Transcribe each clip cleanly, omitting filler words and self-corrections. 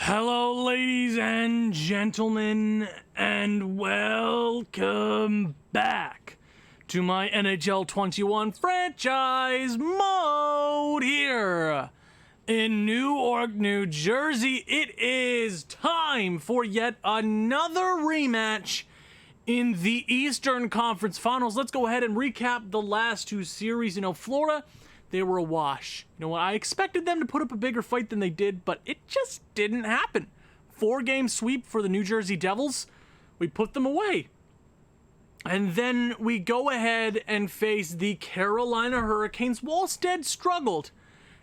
Hello, ladies and gentlemen, and welcome back to my NHL 21 franchise mode here in Newark, New Jersey. It is time for yet another rematch in the Eastern Conference Finals. Let's go ahead and recap the last two series. Florida, they were a wash. You know what? I expected them to put up a bigger fight than they did, but it just didn't happen. 4-game sweep for the New Jersey Devils. We put them away. And then we go ahead and face the Carolina Hurricanes. Wallstedt struggled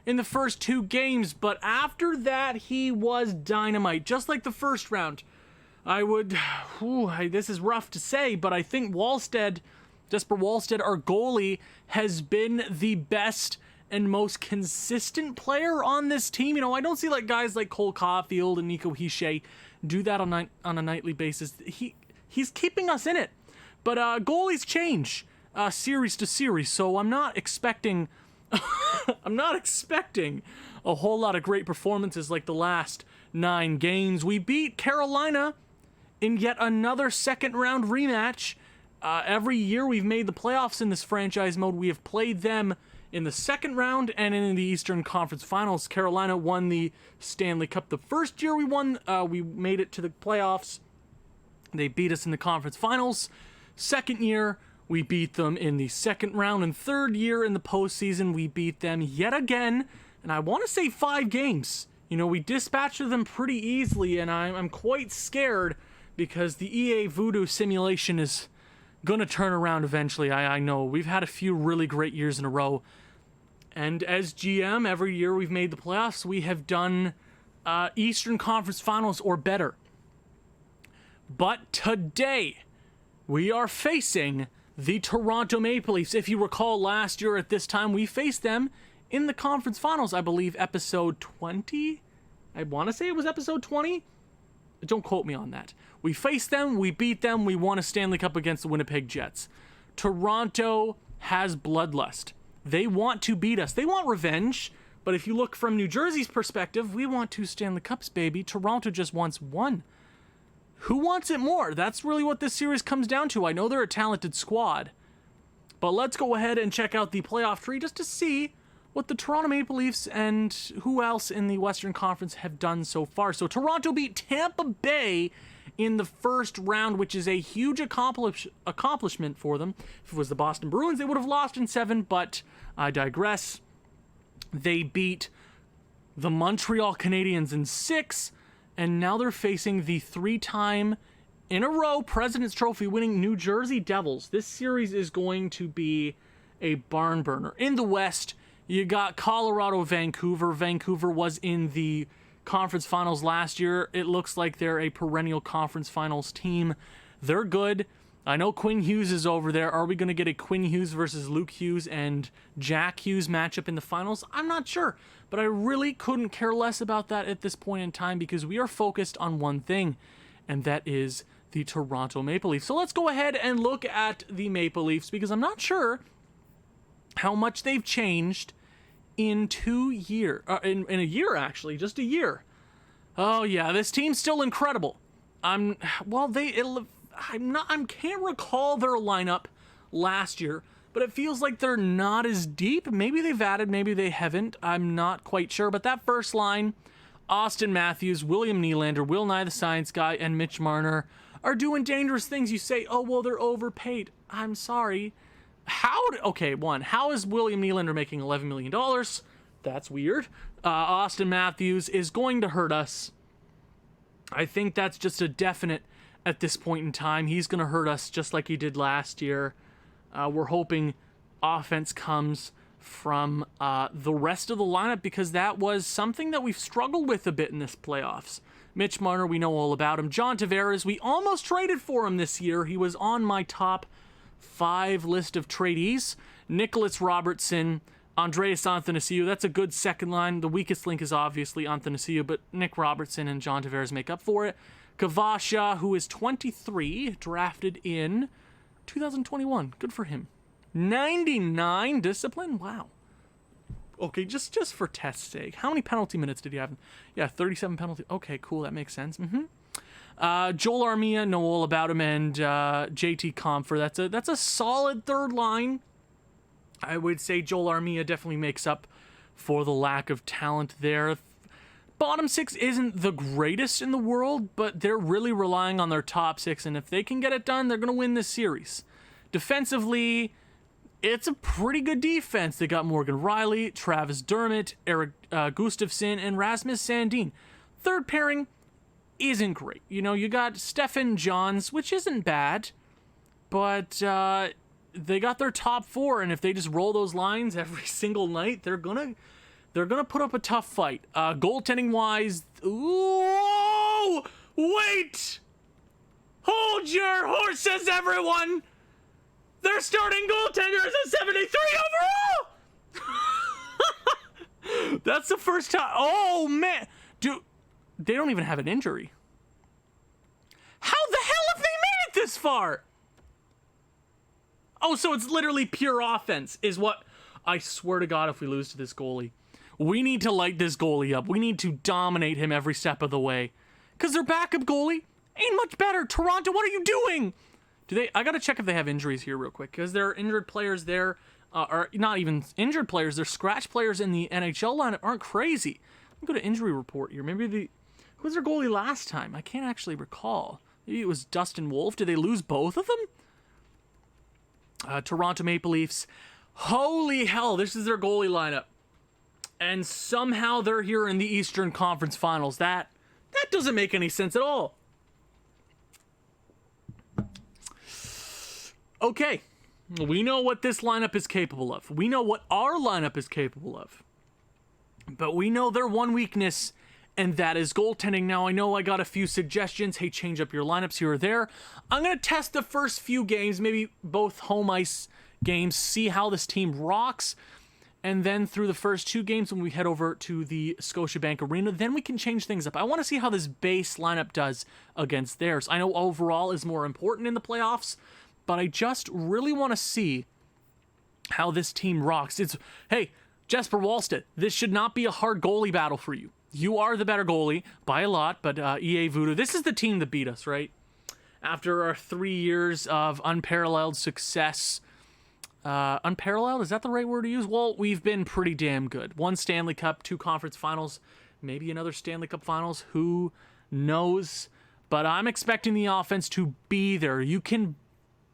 in the first 2 games, but after that, he was dynamite. Just like the first round. This is rough to say, but I think Jesper Wallstedt, our goalie, has been the best and most consistent player on this team. I don't see guys like Cole Caulfield and Nico Hischier do that on a nightly basis. He's keeping us in it, but goalies change series to series, so I'm not expecting a whole lot of great performances like the last 9 games. We beat Carolina in yet another second round rematch. Every year we've made the playoffs in this franchise mode, we have played them in the second round and in the Eastern Conference Finals. Carolina won the Stanley Cup the first year we made it to the playoffs. They beat us in the conference finals. Second year, we beat them in the second round. And third year in the postseason, we beat them yet again. And I want to say 5 games. We dispatched them pretty easily, and I'm quite scared because the EA Voodoo simulation is gonna turn around eventually. I know we've had a few really great years in a row, and as GM, every year we've made the playoffs, we have done Eastern Conference Finals or better. But today we are facing the Toronto Maple Leafs. If you recall, last year at this time we faced them in the conference finals. I believe episode 20. I want to say it was episode 20. Don't quote me on that. We faced them, we beat them, we won a Stanley Cup against the Winnipeg Jets. Toronto has bloodlust. They want to beat us. They want revenge, but if you look from New Jersey's perspective, we want 2 Stanley Cups, baby. Toronto just wants 1. Who wants it more? That's really what this series comes down to. I know they're a talented squad, but let's go ahead and check out the playoff tree just to see what the Toronto Maple Leafs and who else in the Western Conference have done so far. So Toronto beat Tampa Bay in the first round, which is a huge accomplishment for them. If it was the Boston Bruins, they would have lost in 7, but I digress. They beat the Montreal Canadiens in 6, and now they're facing the 3-time in a row President's Trophy winning New Jersey Devils. This series is going to be a barn burner. In the West, you got Colorado, Vancouver. Vancouver was in the conference finals last year. It looks like they're a perennial conference finals team. They're good. I know Quinn Hughes is over there. Are we going to get a Quinn Hughes versus Luke Hughes and Jack Hughes matchup in the finals? I'm not sure, but I really couldn't care less about that at this point in time because we are focused on one thing, and that is the Toronto Maple Leafs. So let's go ahead and look at the Maple Leafs because I'm not sure how much they've changed in 2 years, in a year actually, just a year. Oh yeah, this team's still incredible. I can't recall their lineup last year, but it feels like they're not as deep. Maybe they've added, maybe they haven't. I'm not quite sure, but that first line, Austin Matthews, William Nylander, Will Nye the Science Guy, and Mitch Marner are doing dangerous things. You say, oh, well, they're overpaid. I'm sorry. How is William Nylander making $11 million? That's weird. Austin Matthews is going to hurt us. I think that's just a definite at this point in time. He's going to hurt us just like he did last year. We're hoping offense comes from the rest of the lineup because that was something that we've struggled with a bit in this playoffs. Mitch Marner, we know all about him. John Tavares, we almost traded for him this year. He was on my top 5 list of tradees. Nicholas Robertson, Andreas Athanasiou, that's a good second line. The weakest link is obviously Athanasiou, but Nick Robertson and John Tavares make up for it. Kavasha, who is 23, drafted in 2021. Good for him. 99 discipline? Wow. Okay, just for test's sake, how many penalty minutes did he have? Yeah, 37 penalty. Okay, cool, that makes sense. Joel Armia, know all about him, and JT Compher. That's a solid third line. I would say Joel Armia definitely makes up for the lack of talent there. Bottom six isn't the greatest in the world, but they're really relying on their top six, and if they can get it done, they're going to win this series. Defensively, it's a pretty good defense. They got Morgan Rielly, Travis Dermott, Eric Gustafsson, and Rasmus Sandin. Third pairing isn't great. You know, you got Stefan Johns, which isn't bad, but they got their top four, and if they just roll those lines every single night, they're gonna put up a tough fight. Goaltending wise, whoa! Wait! Hold your horses, everyone! Their starting goaltender is a 73 overall! That's the first time. Oh, man. Dude, they don't even have an injury. How the hell have they made it this far? Oh, so it's literally pure offense is what... I swear to God, if we lose to this goalie, we need to light this goalie up. We need to dominate him every step of the way. Because their backup goalie ain't much better. Toronto, what are you doing? I gotta check if they have injuries here real quick, because there are injured players there, or not even injured players, they're scratch players in the NHL lineup aren't crazy. Let me go to injury report here. Who was their goalie last time? I can't actually recall. Maybe it was Dustin Wolf. Did they lose both of them? Toronto Maple Leafs. Holy hell, this is their goalie lineup. And somehow they're here in the Eastern Conference Finals. That doesn't make any sense at all. Okay, we know what this lineup is capable of. We know what our lineup is capable of. But we know their one weakness, and that is goaltending. Now, I know I got a few suggestions. Hey, change up your lineups here or there. I'm going to test the first few games, maybe both home ice games, see how this team rocks. And then through the first two games, when we head over to the Scotiabank Arena, then we can change things up. I want to see how this base lineup does against theirs. I know overall is more important in the playoffs, but I just really want to see how this team rocks. Hey, Jesper Wallstedt, this should not be a hard goalie battle for you. You are the better goalie by a lot, but EA Voodoo, this is the team that beat us, right? After our 3 years of unparalleled success. Unparalleled, is that the right word to use? Well, we've been pretty damn good. 1 Stanley Cup, 2 conference finals, maybe another Stanley Cup finals, who knows? But I'm expecting the offense to be there. You can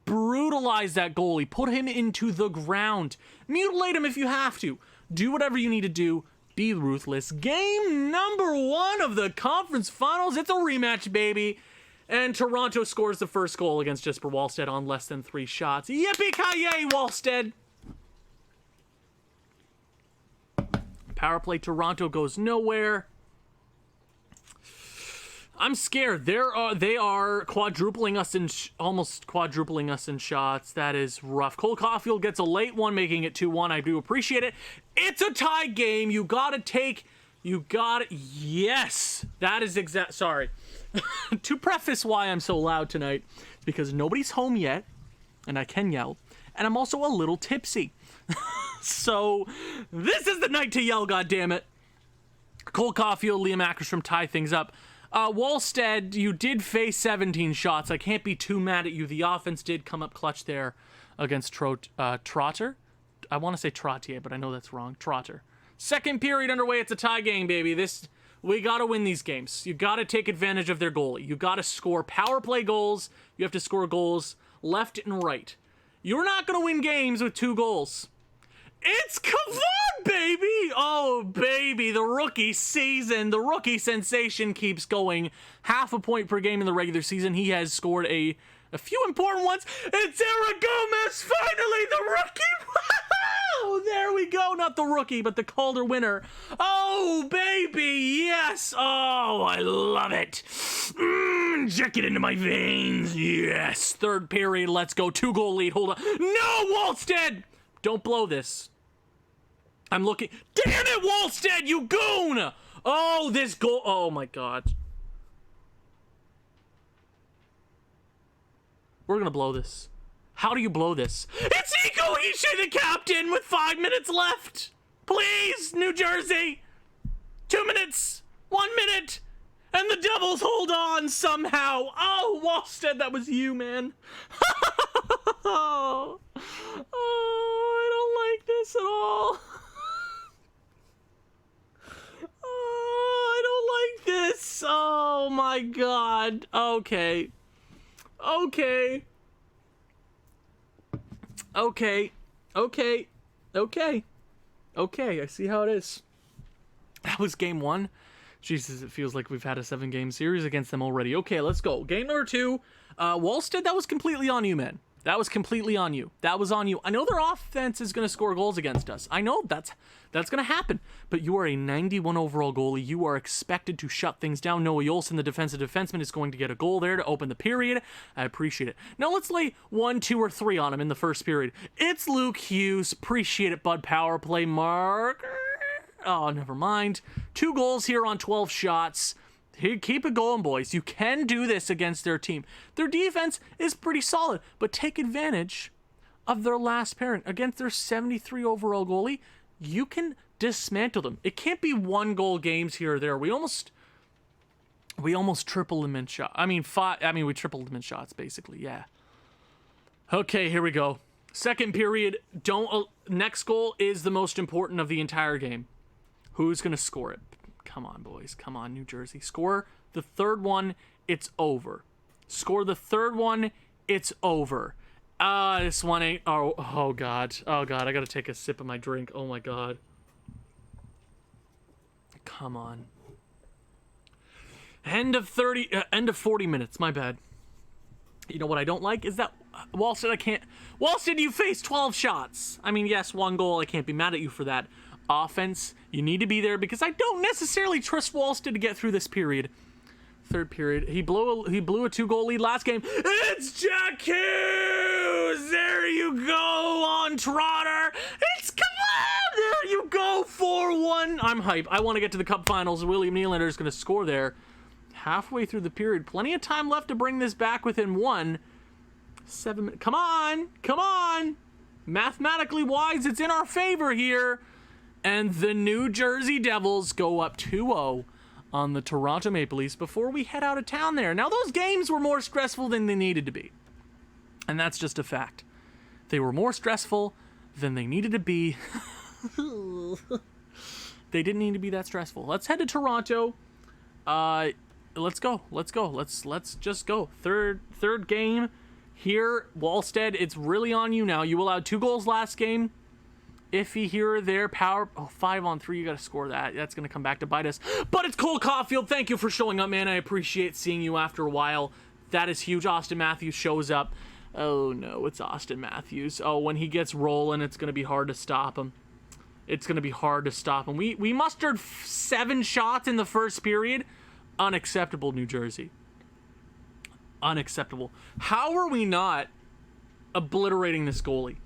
brutalize that goalie, put him into the ground, mutilate him if you have to, do whatever you need to do, be ruthless. Game number 1 of the conference finals. It's a rematch, baby. And Toronto scores the first goal against Jesper Wallstedt on less than 3 shots. Yippee-ki-yay, Wallstedt! Power play Toronto goes nowhere. I'm scared. They are quadrupling us in almost quadrupling us in shots. That is rough. Cole Caulfield gets a late one, making it 2-1. I do appreciate it. It's a tie game. Yes, that is exact. Sorry. To preface why I'm so loud tonight, because nobody's home yet, and I can yell, and I'm also a little tipsy. So this is the night to yell. Goddammit. Cole Caulfield, Liam Ackerstrom tie things up. Wallstedt, you did face 17 shots. I can't be too mad at you. The offense did come up clutch there against Trotter. I want to say Trottier, but I know that's wrong. Trotter. Second period underway. It's a tie game, baby. We got to win these games. You got to take advantage of their goalie. You got to score power play goals. You have to score goals left and right. You're not going to win games with 2 goals. It's Kavod, baby! Oh, baby, the rookie season, the rookie sensation keeps going. 0.5 point per game in the regular season. He has scored a few important ones. It's Eric Gomez, finally, the rookie! Wow! There we go. Not the rookie, but the Calder winner. Oh, baby, yes! Oh, I love it. Inject it into my veins. Yes. Third period, let's go. 2-goal lead. Hold on. No, Wallstedt! Don't blow this. I'm looking. Damn it, Wallstedt, you goon! Oh, this goal. Oh, my God. We're going to blow this. How do you blow this? It's Iko Hishe, the captain, with 5 minutes left. Please, New Jersey! 2 minutes! 1 minute! And the Devils hold on somehow. Oh, Wallstead, that was you, man. Oh, I don't like this at all. Oh, I don't like this. Oh, my God. Okay. Okay. Okay. Okay. Okay. Okay, I see how it is. That was game 1. Jesus, it feels like we've had a 7-game series against them already. Okay, let's go. Game number 2. Wallstead, that was completely on you, man. That was completely on you. That was on you. I know their offense is going to score goals against us. I know that's going to happen. But you are a 91 overall goalie. You are expected to shut things down. Noah Yolson, the defensive defenseman, is going to get a goal there to open the period. I appreciate it. Now let's lay 1, 2, or 3 on him in the first period. It's Luke Hughes. Appreciate it, bud. Power play mark. Oh, never mind. 2 goals here on 12 shots. Hey, keep it going, boys. You can do this against their team. Their defense is pretty solid, but take advantage of their last pairing. Against their 73 overall goalie, you can dismantle them. It can't be 1-goal games here or there. We almost tripled them in shots. We tripled them in shots, basically, yeah. Okay, here we go. Second period. Next goal is the most important of the entire game. Who's going to score it? Come on, boys. Come on, New Jersey. Score the third one, it's over. Score the third one, it's over. This one ain't... Oh, God. Oh, God. I got to take a sip of my drink. Oh, my God. Come on. End of 40 minutes. My bad. You know what I don't like is that Wallstead, I can't... Wallstead, you faced 12 shots. I mean, yes, 1 goal. I can't be mad at you for that. Offense, you need to be there because I don't necessarily trust Wallstead to get through this period. Third period, he blew a 2-goal lead last game. It's Jack Hughes. There you go on Trotter. Come on, there you go, 4-1. I'm hype. I want to get to the Cup Finals. William Nylander is going to score there. Halfway through the period, plenty of time left to bring this back within 1. 7 minutes. Come on. Mathematically wise, it's in our favor here. And the New Jersey Devils go up 2-0 on the Toronto Maple Leafs before we head out of town there. Now, those games were more stressful than they needed to be. And that's just a fact. They were more stressful than they needed to be. They didn't need to be that stressful. Let's head to Toronto. Let's go. Let's just go. Third game here. Wallstead, it's really on you now. You allowed 2 goals last game. Iffy here or there. 5-on-3. You got to score that. That's going to come back to bite us. But it's Cole Caulfield. Thank you for showing up, man. I appreciate seeing you after a while. That is huge. Austin Matthews shows up. Oh, no. It's Austin Matthews. Oh, when he gets rolling, it's going to be hard to stop him. We mustered 7 shots in the first period. Unacceptable, New Jersey. Unacceptable. How are we not obliterating this goalie?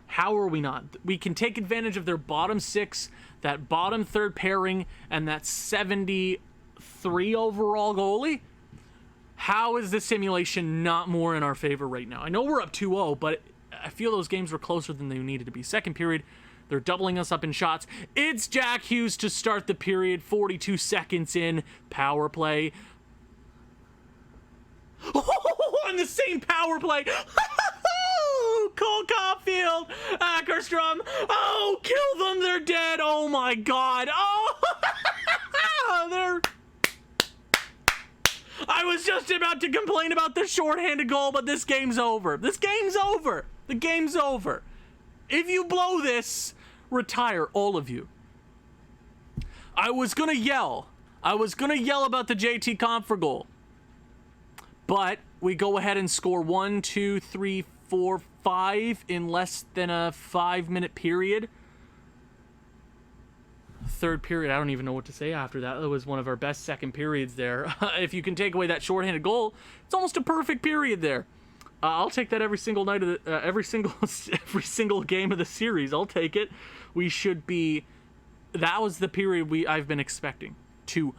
How are we not? We can take advantage of their bottom 6, that bottom 3rd pairing, and that 73 overall goalie. How is this simulation not more in our favor right now? I know we're up 2-0, but I feel those games were closer than they needed to be. Second period, they're doubling us up in shots. It's Jack Hughes to start the period. 42 seconds in. Power play. On the same power play. Cole Caulfield, Ackerstrom. Oh, kill them. They're dead. Oh, my God. Oh, I was just about to complain about the shorthanded goal, but this game's over. The game's over. If you blow this, retire, all of you. I was going to yell about the JT Compher goal. But we go ahead and score 1, 2, 3, 4, 5 in less than a 5-minute period. Third period, I don't even know what to say after that. That was one of our best second periods there. If you can take away that shorthanded goal, it's almost a perfect period there. I'll take that every single night of the every single game of the series. I'll take it. That was the period I've been expecting to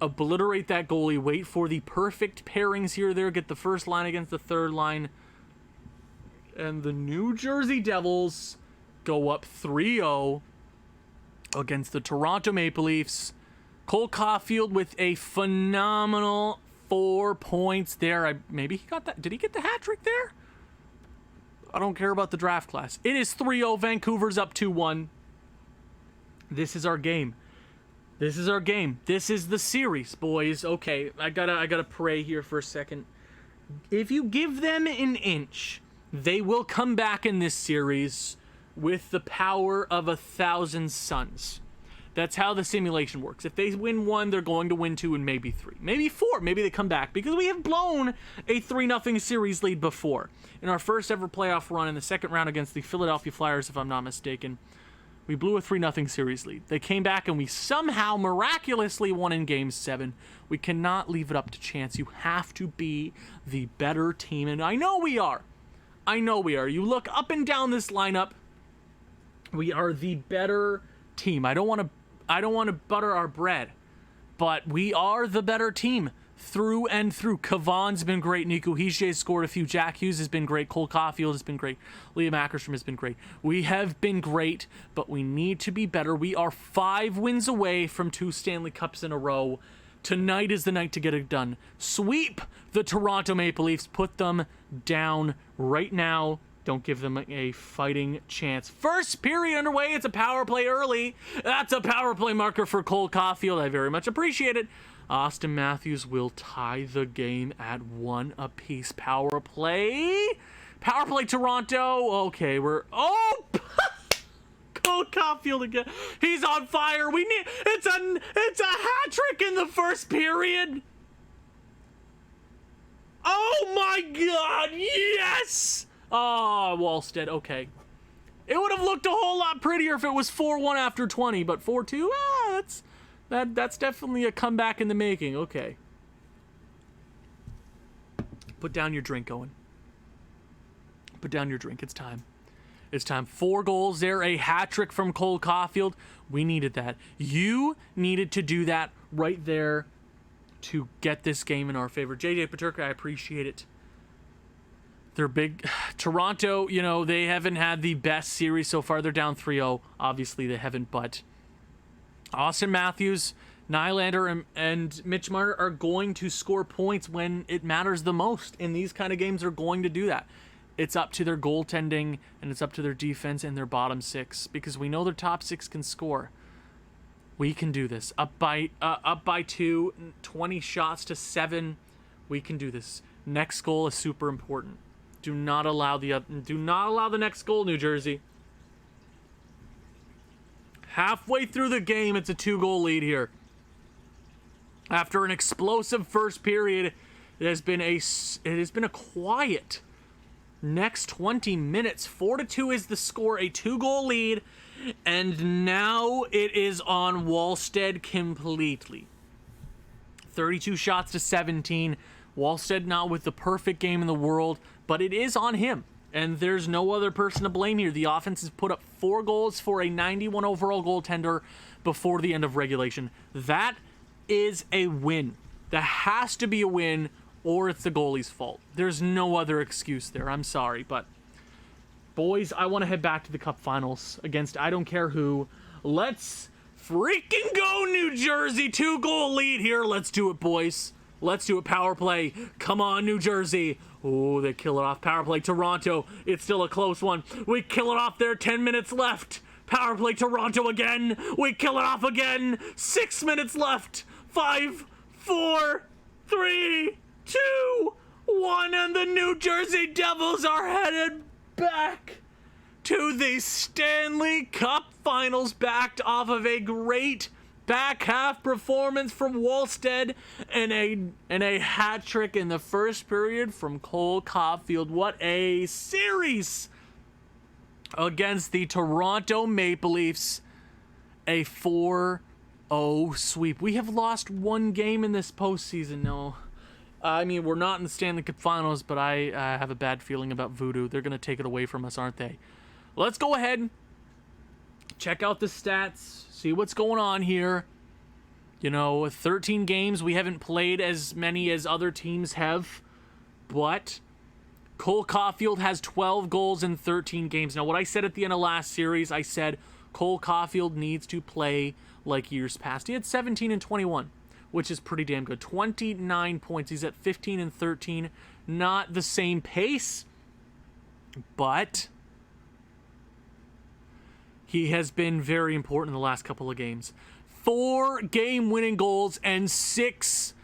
obliterate that goalie, wait for the perfect pairings here or there, get the first line against the third line. And the New Jersey Devils go up 3-0 against the Toronto Maple Leafs. Cole Caulfield with a phenomenal 4 points there. Maybe he got that. Did he get the hat trick there? I don't care about the draft class. It is 3-0. Vancouver's up 2-1. This is our game. This is our game. This is the series, boys. Okay, I gotta pray here for a second. If you give them an inch, they will come back in this series with the power of 1,000 suns. That's how the simulation works. If they win 1, they're going to win 2 and maybe 3. Maybe 4. Maybe they come back. Because we have blown a 3-0 series lead before. In our first ever playoff run in the second round against the Philadelphia Flyers, if I'm not mistaken, we blew a 3-0 series lead. They came back and we somehow miraculously won in Game 7. We cannot leave it up to chance. You have to be the better team. And I know we are. I know we are. You look up and down this lineup. We are the better team. I don't want to butter our bread, but we are the better team through and through. Kavan's been great. Nico Hischier scored a few. Jack Hughes has been great. Cole Caulfield has been great. Liam Ackerstrom has been great. We have been great, but we need to be better. We are 5 wins away from 2 Stanley Cups in a row. Tonight is the night to get it done. Sweep the Toronto Maple Leafs. Put them down right now. Don't give them a fighting chance. First period underway. It's a power play early. That's a power play marker for Cole Caulfield. I very much appreciate it. Austin Matthews will tie the game at 1 apiece. Power play. Power play Toronto. Okay, oh! Cole Caulfield again. He's on fire. It's a hat trick in the first period. Oh my God, yes! Oh, Wallstead, okay. It would have looked a whole lot prettier if it was 4-1 after 20, but 4-2, that's definitely a comeback in the making. Okay. Put down your drink, Owen. Put down your drink. It's time. It's time. 4 goals there, a hat trick from Cole Caulfield. We needed that. You needed to do that right there to get this game in our favor. JJ Peterka, I appreciate it. They're big. Toronto, they haven't had the best series so far. They're down 3-0. Obviously, they haven't, but Austin Matthews, Nylander, and Mitch Marner are going to score points when it matters the most. And these kind of games are going to do that. It's up to their goaltending, and it's up to their defense and their bottom 6, because we know their top 6 can score. We can do this. Up by 2, 20 shots to 7. We can do this. Next goal is super important. Do not allow the next goal, New Jersey. Halfway through the game, it's a 2-goal lead here. After an explosive first period, it has been a quiet next 20 minutes. 4-2 is the score, a 2-goal lead, and now it is on Wallstead completely. 32 shots to 17. Wallstead not with the perfect game in the world, but it is on him, and there's no other person to blame here. The offense has put up 4 goals for a 91 overall goaltender before the end of regulation. That is a win. That has to be a win, or it's the goalie's fault. There's no other excuse there. I'm sorry, but boys, I want to head back to the Cup Finals against I don't care who. Let's freaking go, New Jersey. 2-goal lead here. Let's do it, boys. Let's do it. Power play. Come on, New Jersey. Oh, they kill it off. Power play Toronto. It's still a close one. We kill it off there. 10 minutes left. Power play Toronto again. We kill it off again. 6 minutes left. 5, 4, 3, 2, 1. And the New Jersey Devils are headed back to the Stanley Cup Finals, backed off of a great back half performance from Wallstead and a hat trick in the first period from Cole Caulfield. What a series against the Toronto Maple Leafs. A 4-0 sweep. We have lost 1 game in this postseason. No, I mean, we're not in the Stanley Cup Finals, but I have a bad feeling about Voodoo. They're going to take it away from us, aren't they? Let's go ahead, check out the stats, see what's going on here. 13 games. We haven't played as many as other teams have, but Cole Caulfield has 12 goals in 13 games. Now, what I said at the end of last series, I said Cole Caulfield needs to play like years past. He had 17 and 21, which is pretty damn good. 29 points. He's at 15 and 13. Not the same pace, but he has been very important in the last couple of games. 4 game-winning goals and six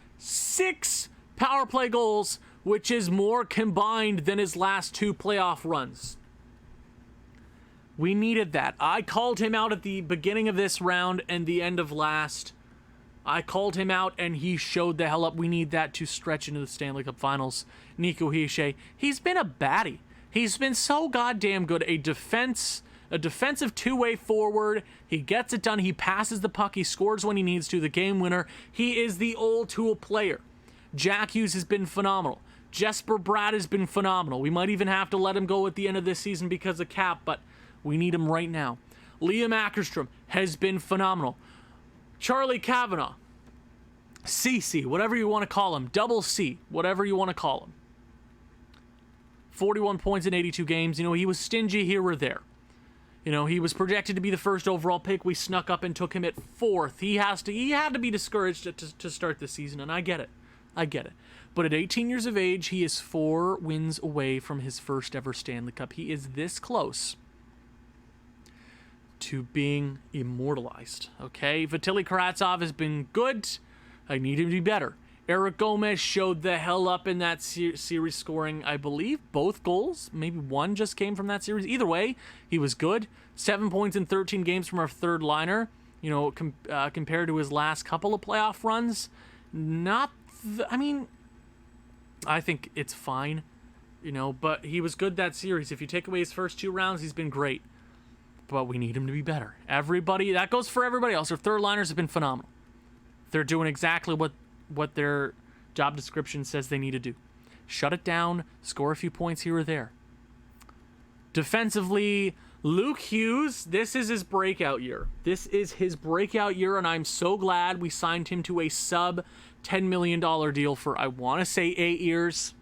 power play goals, which is more combined than his last 2 playoff runs. We needed that. I called him out at the beginning of this round and the end of last. I called him out, and he showed the hell up. We need that to stretch into the Stanley Cup Finals. Nico Hischier, he's been a baddie. He's been so goddamn good. A defensive two-way forward. He gets it done. He passes the puck. He scores when he needs to. The game winner. He is the all-tool player. Jack Hughes has been phenomenal. Jesper Bratt has been phenomenal. We might even have to let him go at the end of this season because of cap, but we need him right now. Liam Ackerstrom has been phenomenal. Charlie Cavanaugh, CC, whatever you want to call him, double C, whatever you want to call him. 41 points in 82 games. You know, he was stingy here or there. You know, he was projected to be the first overall pick. We snuck up and took him at 4th. He had to be discouraged to start this season, and I get it. But at 18 years of age, he is 4 wins away from his first ever Stanley Cup. He is this close to being immortalized, okay? Vitaly Kravtsov has been good. I need him to be better. Eric Gomez showed the hell up in that series, scoring, I believe, both goals. Maybe one just came from that series. Either way, he was good. 7 points in 13 games from our third liner. You know, compared to his last couple of playoff runs, I think it's fine, you know, but he was good that series. If you take away his first 2 rounds, he's been great. But we need him to be better. Everybody, that goes for everybody else. Our third liners have been phenomenal. They're doing exactly what their job description says they need to do. Shut it down, score a few points here or there. Defensively, Luke Hughes, this is his breakout year. And I'm so glad we signed him to a sub $10 million deal for, I want to say, 8 years.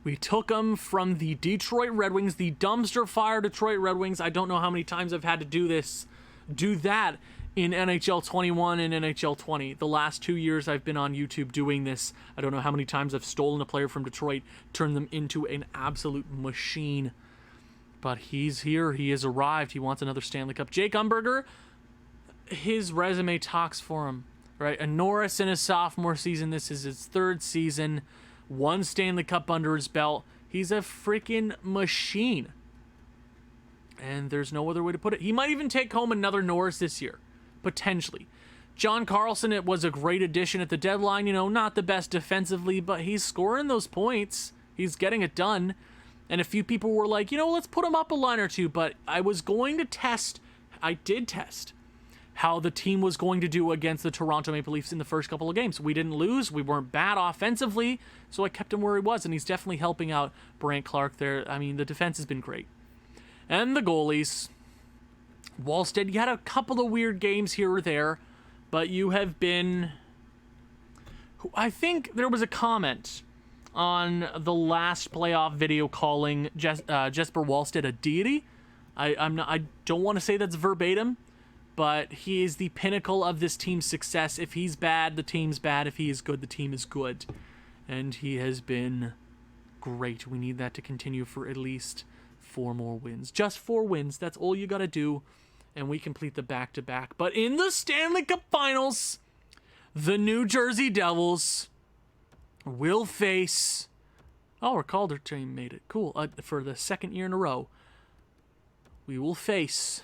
We took him from the Detroit Red Wings, the dumpster fire Detroit Red Wings. I don't know how many times I've had to do that in NHL 21 and NHL 20. The last 2 years I've been on YouTube doing this. I don't know how many times I've stolen a player from Detroit, turned them into an absolute machine. But he's here. He has arrived. He wants another Stanley Cup. Jake Umberger, his resume talks for him, right? A Norris in his sophomore season. This is his 3rd season. 1 Stanley Cup under his belt. He's a freaking machine. And there's no other way to put it. He might even take home another Norris this year. Potentially. John Carlson, it was a great addition at the deadline. You know, not the best defensively, but he's scoring those points. He's getting it done. And a few people were like, you know, let's put him up a line or two. But I did test how the team was going to do against the Toronto Maple Leafs in the first couple of games. We didn't lose. We weren't bad offensively. So I kept him where he was. And he's definitely helping out Brandt Clarke there. I mean, the defense has been great. And the goalies. Wallstead, you had a couple of weird games here or there. But you have been... I think there was a comment on the last playoff video calling Jesper Wallstead a deity. I don't want to say that's verbatim, but he is the pinnacle of this team's success. If he's bad, the team's bad. If he is good, the team is good. And he has been great. We need that to continue for at least 4 more wins. Just 4 wins. That's all you got to do. And we complete the back-to-back. But in the Stanley Cup Finals, the New Jersey Devils will face... Oh, our Calder team made it. Cool. For the 2nd year in a row, we will face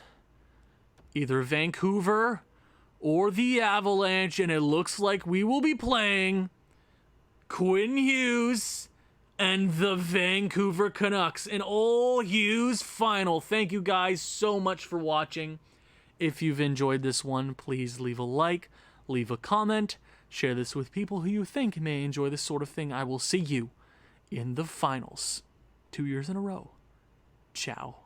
either Vancouver or the Avalanche, and it looks like we will be playing Quinn Hughes and the Vancouver Canucks. An all Hughes final. Thank you guys so much for watching. If you've enjoyed this one, please leave a like, leave a comment, share this with people who you think may enjoy this sort of thing. I will see you in the finals 2 years in a row. Ciao.